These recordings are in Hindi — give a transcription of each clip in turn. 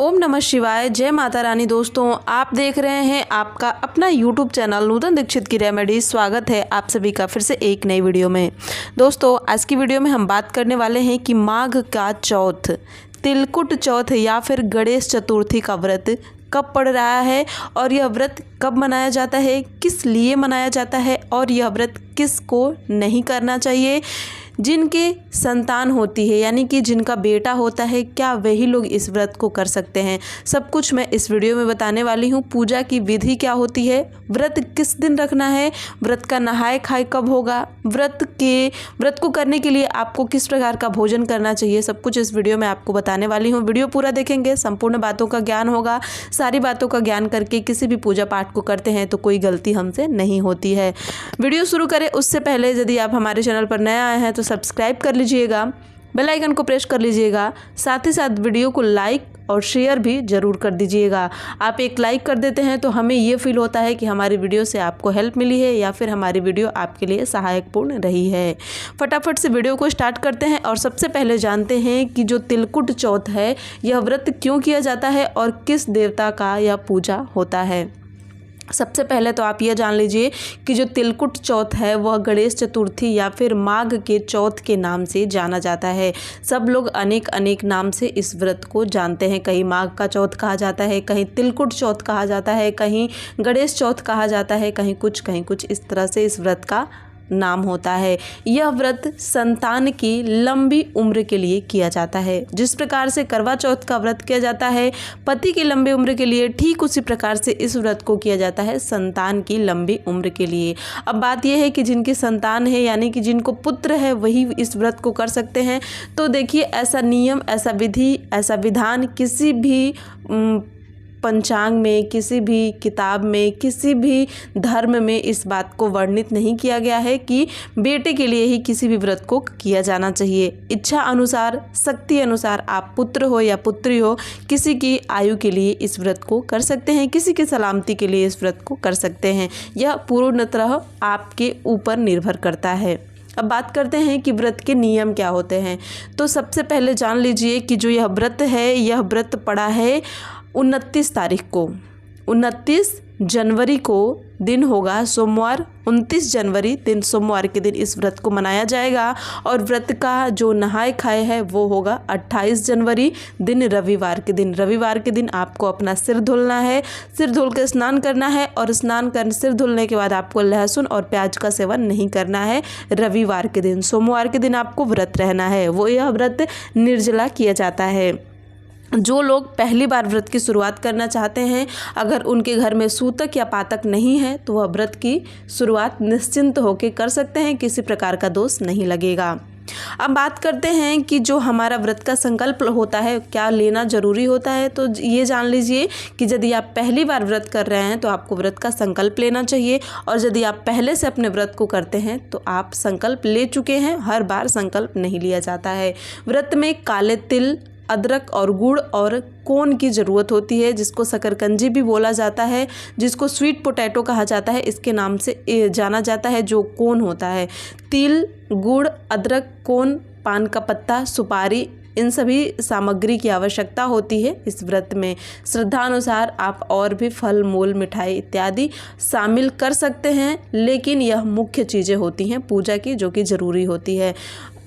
ओम नमः शिवाय। जय माता रानी। दोस्तों, आप देख रहे हैं आपका अपना यूट्यूब चैनल नूतन दीक्षित की रेमेडी। स्वागत है आप सभी का फिर से एक नई वीडियो में। दोस्तों, आज की वीडियो में हम बात करने वाले हैं कि माघ का चौथ, तिलकुट चौथ या फिर गणेश चतुर्थी का व्रत कब पड़ रहा है और यह व्रत कब मनाया जाता है, किस लिए मनाया जाता है और यह व्रत किसको नहीं करना चाहिए। जिनके संतान होती है यानी कि जिनका बेटा होता है, क्या वही लोग इस व्रत को कर सकते हैं, सब कुछ मैं इस वीडियो में बताने वाली हूँ। पूजा की विधि क्या होती है, व्रत किस दिन रखना है, व्रत का नहाय खाए कब होगा, व्रत को करने के लिए आपको किस प्रकार का भोजन करना चाहिए, सब कुछ इस वीडियो में आपको बताने वाली हूँ। वीडियो पूरा देखेंगे, संपूर्ण बातों का ज्ञान होगा। सारी बातों का ज्ञान करके किसी भी पूजा पाठ को करते हैं तो कोई गलती हमसे नहीं होती है। वीडियो शुरू करें उससे पहले यदि आप हमारे चैनल पर नए आए हैं तो सब्सक्राइब कर लीजिएगा, बेल आइकन को प्रेस कर लीजिएगा, साथ ही साथ वीडियो को लाइक और शेयर भी ज़रूर कर दीजिएगा। आप एक लाइक कर देते हैं तो हमें ये फील होता है कि हमारी वीडियो से आपको हेल्प मिली है या फिर हमारी वीडियो आपके लिए सहायकपूर्ण रही है। फटाफट से वीडियो को स्टार्ट करते हैं और सबसे पहले जानते हैं कि जो तिलकुट चौथ है यह व्रत क्यों किया जाता है और किस देवता का यह पूजा होता है। सबसे पहले तो आप यह जान लीजिए कि जो तिलकुट चौथ है वह गणेश चतुर्थी या फिर माघ के चौथ के नाम से जाना जाता है। सब लोग अनेक अनेक नाम से इस व्रत को जानते हैं। कहीं माघ का चौथ कहा जाता है, कहीं तिलकुट चौथ कहा जाता है, कहीं गणेश चौथ कहा जाता है, कहीं कुछ इस तरह से इस व्रत का नाम होता है। यह व्रत संतान की लंबी उम्र के लिए किया जाता है। जिस प्रकार से करवा चौथ का व्रत किया जाता है पति की लंबी उम्र के लिए, ठीक उसी प्रकार से इस व्रत को किया जाता है संतान की लंबी उम्र के लिए। अब बात यह है कि जिनकी संतान है यानी कि जिनको पुत्र है वही इस व्रत को कर सकते हैं। तो देखिए, ऐसा नियम, ऐसा विधि, ऐसा विधान किसी भी पंचांग में, किसी भी किताब में, किसी भी धर्म में इस बात को वर्णित नहीं किया गया है कि बेटे के लिए ही किसी भी व्रत को किया जाना चाहिए। इच्छा अनुसार, शक्ति अनुसार आप पुत्र हो या पुत्री हो, किसी की आयु के लिए इस व्रत को कर सकते हैं, किसी की सलामती के लिए इस व्रत को कर सकते हैं। यह पूर्णतः आपके ऊपर निर्भर करता है। अब बात करते हैं कि व्रत के नियम क्या होते हैं। तो सबसे पहले जान लीजिए कि जो यह व्रत है, यह व्रत पड़ा है 29 तारीख को, 29 जनवरी को दिन होगा सोमवार। 29 जनवरी दिन सोमवार के दिन इस व्रत को मनाया जाएगा और व्रत का जो नहाय खाए है वो होगा 28 जनवरी दिन रविवार के दिन। रविवार के दिन आपको अपना सिर धुलना है, सिर धुल के स्नान करना है और सिर धुलने के बाद आपको लहसुन और प्याज का सेवन नहीं करना है। रविवार के दिन, सोमवार के दिन आपको व्रत रहना है। वो यह व्रत निर्जला किया जाता है। जो लोग पहली बार व्रत की शुरुआत करना चाहते हैं, अगर उनके घर में सूतक या पातक नहीं है तो वह व्रत की शुरुआत निश्चिंत होकर कर सकते हैं, किसी प्रकार का दोष नहीं लगेगा। अब बात करते हैं कि जो हमारा व्रत का संकल्प होता है क्या लेना जरूरी होता है। तो ये जान लीजिए कि यदि आप पहली बार व्रत कर रहे हैं तो आपको व्रत का संकल्प लेना चाहिए, और यदि आप पहले से अपने व्रत को करते हैं तो आप संकल्प ले चुके हैं। हर बार संकल्प नहीं लिया जाता है। व्रत में काले तिल, अदरक और गुड़ और कोन की ज़रूरत होती है, जिसको शकरकंजी भी बोला जाता है, जिसको स्वीट पोटैटो कहा जाता है, इसके नाम से जाना जाता है। जो कोन होता है, तिल, गुड़, अदरक, कोन, पान का पत्ता, सुपारी, इन सभी सामग्री की आवश्यकता होती है इस व्रत में। श्रद्धानुसार आप और भी फल मूल, मिठाई इत्यादि शामिल कर सकते हैं, लेकिन यह मुख्य चीज़ें होती हैं पूजा की जो कि ज़रूरी होती है।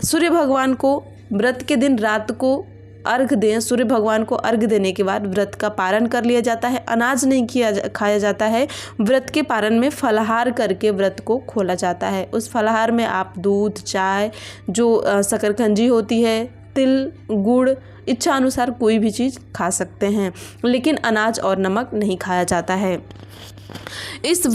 सूर्य भगवान को व्रत के दिन रात को अर्घ दें। सूर्य भगवान को अर्घ देने के बाद व्रत का पारण कर लिया जाता है। अनाज नहीं खाया जाता है। व्रत के पारण में फलाहार करके व्रत को खोला जाता है। उस फलाहार में आप दूध, चाय, जो शकरकंजी होती है, तिल, गुड़, इच्छा अनुसार कोई भी चीज़ खा सकते हैं, लेकिन अनाज और नमक नहीं खाया जाता है। इस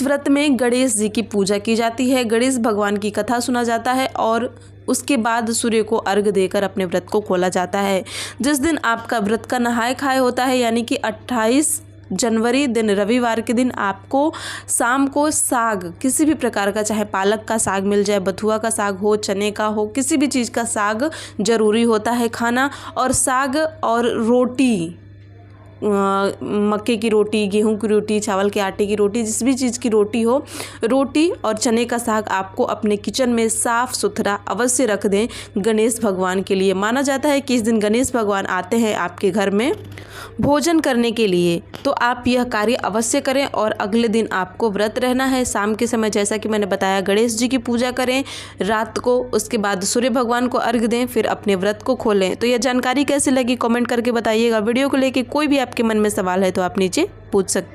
व्रत में गणेश जी की पूजा की जाती है। गणेश भगवान की कथा सुना जाता है और उसके बाद सूर्य को अर्घ देकर अपने व्रत को खोला जाता है। जिस दिन आपका व्रत का नहाय खाए होता है यानी कि 28 जनवरी दिन रविवार के दिन आपको शाम को साग, किसी भी प्रकार का, चाहे पालक का साग मिल जाए, बथुआ का साग हो, चने का हो, किसी भी चीज़ का साग जरूरी होता है खाना। और साग और रोटी मक्के की रोटी, गेहूं की रोटी, चावल के आटे की रोटी, जिस भी चीज़ की रोटी हो, रोटी और चने का साग आपको अपने किचन में साफ़ सुथरा अवश्य रख दें गणेश भगवान के लिए। माना जाता है कि इस दिन गणेश भगवान आते हैं आपके घर में भोजन करने के लिए, तो आप यह कार्य अवश्य करें। और अगले दिन आपको व्रत रहना है। शाम के समय जैसा कि मैंने बताया गणेश जी की पूजा करें रात को, उसके बाद सूर्य भगवान को अर्घ दें, फिर अपने व्रत को खोलें। तो यह जानकारी कैसी लगी कमेंट करके बताइएगा। वीडियो को लेके कोई भी आपके मन में सवाल है तो आप नीचे पूछ सकते हैं।